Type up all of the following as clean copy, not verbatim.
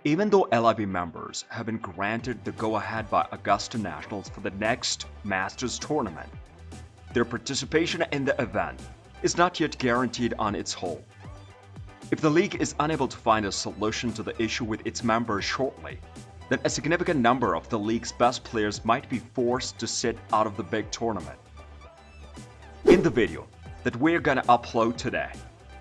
Even though LIV members have been granted the go-ahead by Augusta Nationals for the next Masters tournament, their participation in the event is not yet guaranteed on its whole. If the league is unable to find a solution to the issue with its members shortly, then a significant number of the league's best players might be forced to sit out of the big tournament. In the video that we're gonna upload today,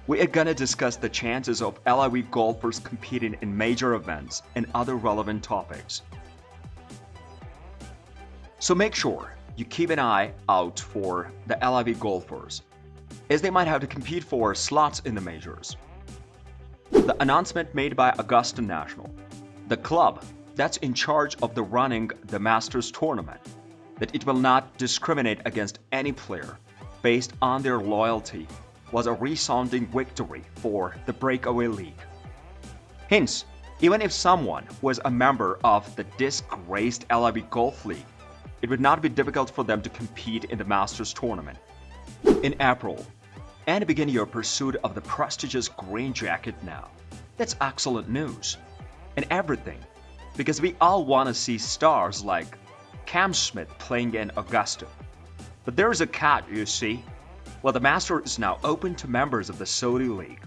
we are gonna discuss the chances of LIV golfers competing in major events and other relevant topics. So make sure you keep an eye out for the LIV golfers, as they might have to compete for slots in the majors. The announcement made by Augusta National, the club that's in charge of running the Masters tournament, that it will not discriminate against any player based on their loyalty, was a resounding victory for the Breakaway League. Hence, even if someone was a member of the disgraced LIV Golf League, it would not be difficult for them to compete in the Masters tournament. In April, and begin your pursuit of the prestigious green jacket now. That's excellent news. And everything, because we all want to see stars like Cam Smith playing in Augusta. But there is a catch, you see. Well, the Masters is now open to members of the Saudi League.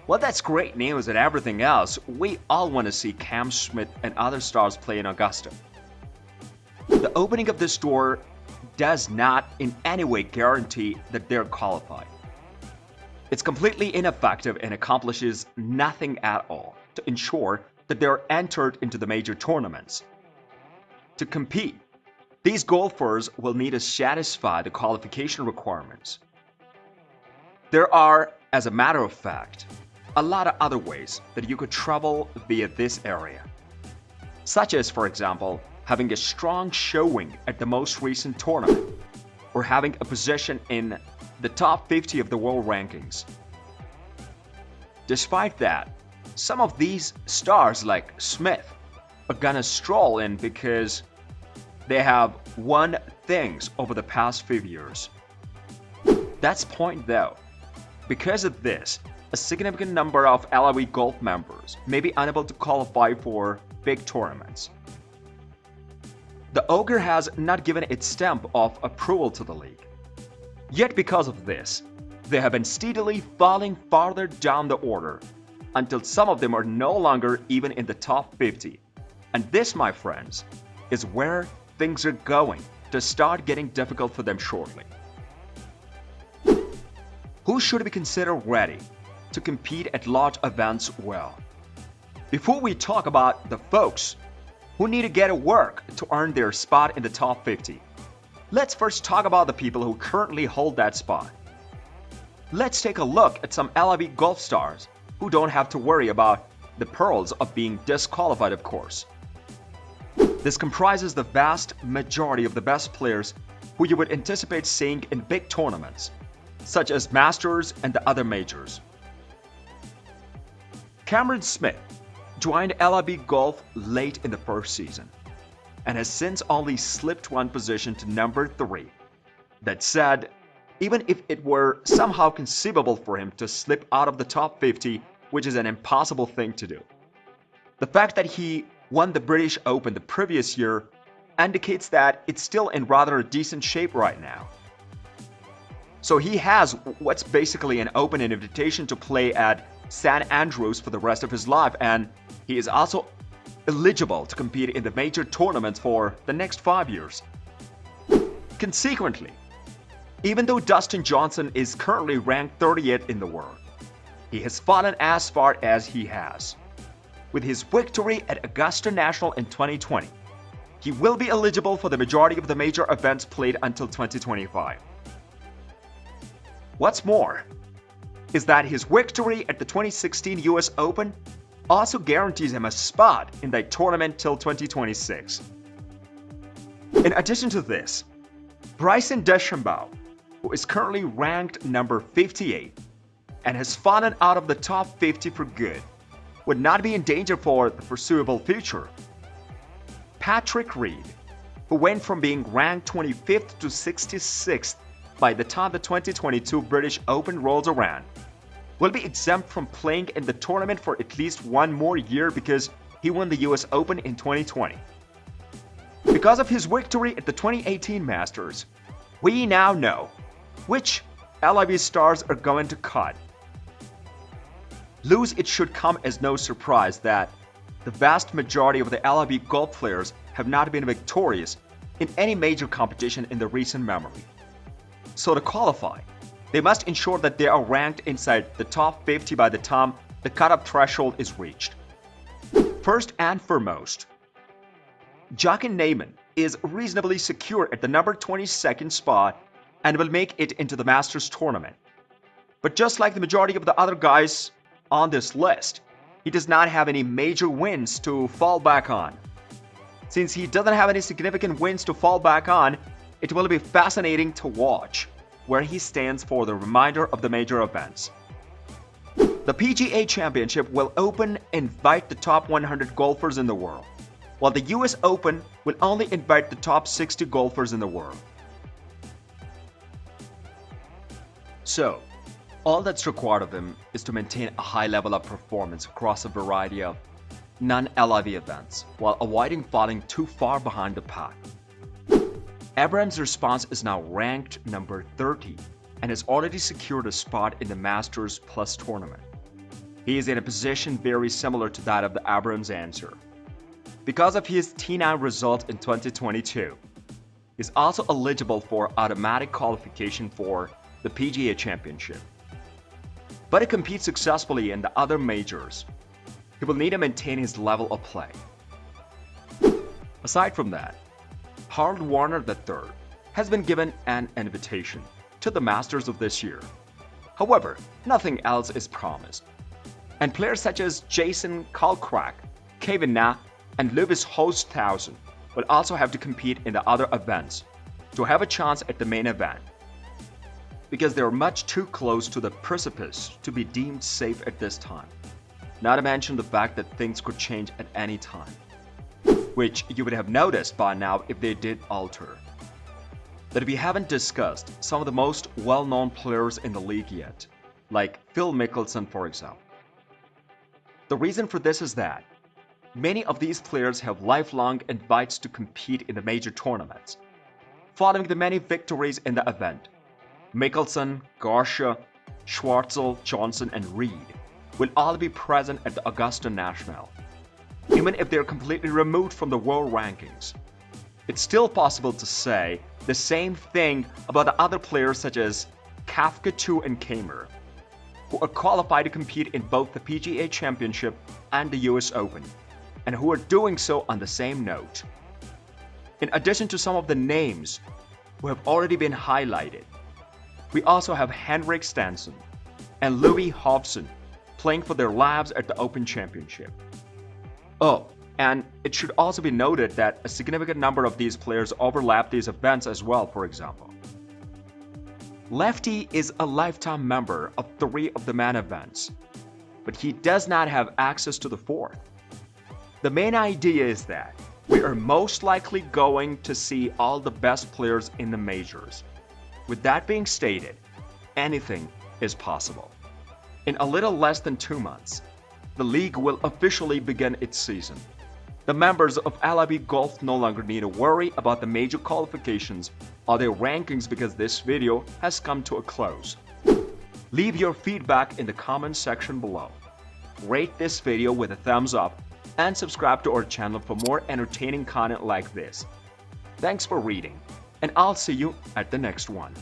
Well, that's great news and everything else. We all want to see Cam Smith and other stars play in Augusta. The opening of this door does not in any way guarantee that they're qualified. It's completely ineffective and accomplishes nothing at all to ensure that they're entered into the major tournaments. To compete, these golfers will need to satisfy the qualification requirements. There are, as a matter of fact, a lot of other ways that you could travel via this area, such as, for example, having a strong showing at the most recent tournament, or having a position in the top 50 of the world rankings. Despite that, some of these stars like Smith are gonna stroll in because they have won things over the past few years. That's point though. Because of this, a significant number of LIV golf members may be unable to qualify for big tournaments. The Ogre has not given its stamp of approval to the league. Yet because of this, they have been steadily falling farther down the order until some of them are no longer even in the top 50. And this, my friends, is where things are going to start getting difficult for them shortly. Who should we consider ready to compete at large events well? Before we talk about the folks who need to get to work to earn their spot in the top 50, let's first talk about the people who currently hold that spot. Let's take a look at some LIV golf stars who don't have to worry about the perils of being disqualified, of course. This comprises the vast majority of the best players who you would anticipate seeing in big tournaments, such as Masters and the other majors. Cameron Smith joined LIV Golf late in the first season and has since only slipped one position to number 3. That said, even if it were somehow conceivable for him to slip out of the top 50, which is an impossible thing to do, the fact that he won the British Open the previous year indicates that it's still in rather decent shape right now. So he has what's basically an open invitation to play at St. Andrews for the rest of his life, and he is also eligible to compete in the major tournaments for the next 5 years. Consequently, even though Dustin Johnson is currently ranked 30th in the world, he has fallen as far as he has. With his victory at Augusta National in 2020, he will be eligible for the majority of the major events played until 2025. What's more, is that his victory at the 2016 US Open also guarantees him a spot in that tournament till 2026. In addition to this, Bryson DeChambeau, who is currently ranked number 58 and has fallen out of the top 50 for good, would not be in danger for the foreseeable future. Patrick Reed, who went from being ranked 25th to 66th by the time the 2022 British Open rolls around, will be exempt from playing in the tournament for at least one more year because he won the US Open in 2020. Because of his victory at the 2018 Masters, we now know which LIV stars are going to cut. Lose, it should come as no surprise that the vast majority of the LIV golf players have not been victorious in any major competition in the recent memory. So to qualify, they must ensure that they are ranked inside the top 50 by the time the cut-up threshold is reached. First and foremost, Joaquin Niemann is reasonably secure at the number 22nd spot and will make it into the Masters tournament. But just like the majority of the other guys on this list, he does not have any major wins to fall back on. Since he doesn't have any significant wins to fall back on, it will be fascinating to watch where he stands for the remainder of the major events. The PGA Championship will open and invite the top 100 golfers in the world, while the US Open will only invite the top 60 golfers in the world. So, all that's required of him is to maintain a high level of performance across a variety of non-LIV events, while avoiding falling too far behind the pack. Abraham's response is now ranked number 30 and has already secured a spot in the Masters Plus tournament. He is in a position very similar to that of the Abrams answer. Because of his T9 result in 2022, he's also eligible for automatic qualification for the PGA Championship. But to compete successfully in the other majors, he will need to maintain his level of play. Aside from that, Harold Warner III has been given an invitation to the Masters of this year. However, nothing else is promised. And players such as Jason Kalcrack, Kevin Na, and Lewis Hosthausen will also have to compete in the other events to have a chance at the main event, because they are much too close to the precipice to be deemed safe at this time. Not to mention the fact that things could change at any time, which you would have noticed by now if they did alter. That we haven't discussed some of the most well-known players in the league yet, like Phil Mickelson for example. The reason for this is that many of these players have lifelong invites to compete in the major tournaments. Following the many victories in the event, Mickelson, Garcia, Schwartzel, Johnson, and Reed will all be present at the Augusta National. Even if they're completely removed from the world rankings, it's still possible to say the same thing about the other players such as Kafka II and Kamer, who are qualified to compete in both the PGA Championship and the US Open, and who are doing so on the same note. In addition to some of the names who have already been highlighted, we also have Henrik Stenson and Louis Hobson playing for their lives at the Open Championship. Oh, and it should also be noted that a significant number of these players overlap these events as well, for example. Lefty is a lifetime member of 3 of the main events, but he does not have access to the 4th. The main idea is that we are most likely going to see all the best players in the majors. With that being stated, anything is possible. In a little less than 2 months, the league will officially begin its season. The members of LIV Golf no longer need to worry about the major qualifications or their rankings because this video has come to a close. Leave your feedback in the comments section below. Rate this video with a thumbs up and subscribe to our channel for more entertaining content like this. Thanks for reading, and I'll see you at the next one.